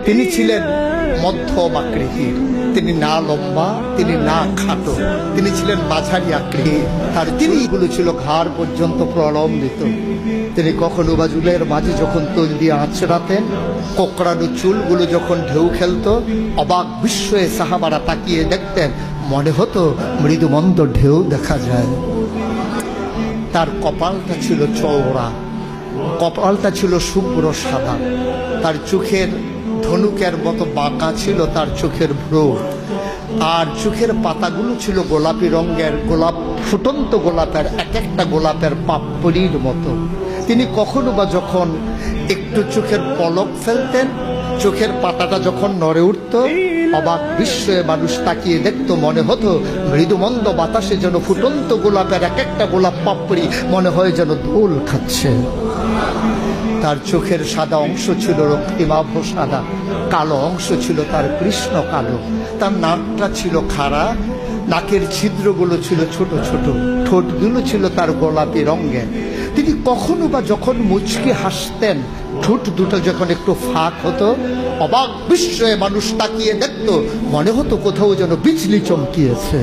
তিনি ছিলেন মধ্যম আকৃতির, তিনি না লম্বা, তিনি না খাটো, তিনি ছিলেন মাঝারি আকৃতির। তার চুলগুলো ছিল ঘাড় পর্যন্ত প্রলম্বিত। তিনি কখনো বা চুলের মাঝে যখন তৈল দিয়ে আঁচড়াতেন, কোকড়ানো চুলগুলো যখন ঢেউ খেলতো, অবাক বিস্ময়ে সাহাবারা তাকিয়ে দেখতেন, মনে হতো মৃদুমন্দ ঢেউ দেখা যায়। তার কপালটা ছিল চওড়া, কপালটা ছিল শুভ্র সাদা, তার চোখের ধনুকের মতো বাঁকা ছিল তার চোখের ভ্রু, আর চোখের পাতাগুলো ছিল গোলাপি রঙের, গোলাপ ফুটন্ত গোলাপের, এক একটা গোলাপের পাপড়ির মতো। তিনি কখনো বা যখন একটু চোখের পলক ফেলতেন, চোখের পাতাটা যখন নড়ে উঠত, অবাক বিস্ময়ে মানুষ তাকিয়ে দেখতো, মনে হতো মৃদুমন্দ বাতাসে যেন ফুটন্ত গোলাপের এক একটা গোলাপ পাপড়ি মনে হয় যেন দোল খাচ্ছে। তার চোখের সাদা অংশ ছিল রক্তিমাভ সাদা, কালো অংশ ছিল তার কৃষ্ণ কালো। তার নাকটা ছিল খাড়া, নাকের ছিদ্রগুলো ছিল ছোট ছোট, ঠোঁটগুলো ছিল তার গোলাপি রঙের। তিনি কখনো বা যখন মুচকি হাসতেন, ঠোঁট দুটো যখন একটু ফাঁক হতো, অবাক বিস্ময়ে মানুষ তাকিয়ে দেখতো, মনে হতো কোথাও যেন বিজলি চমকিয়েছে।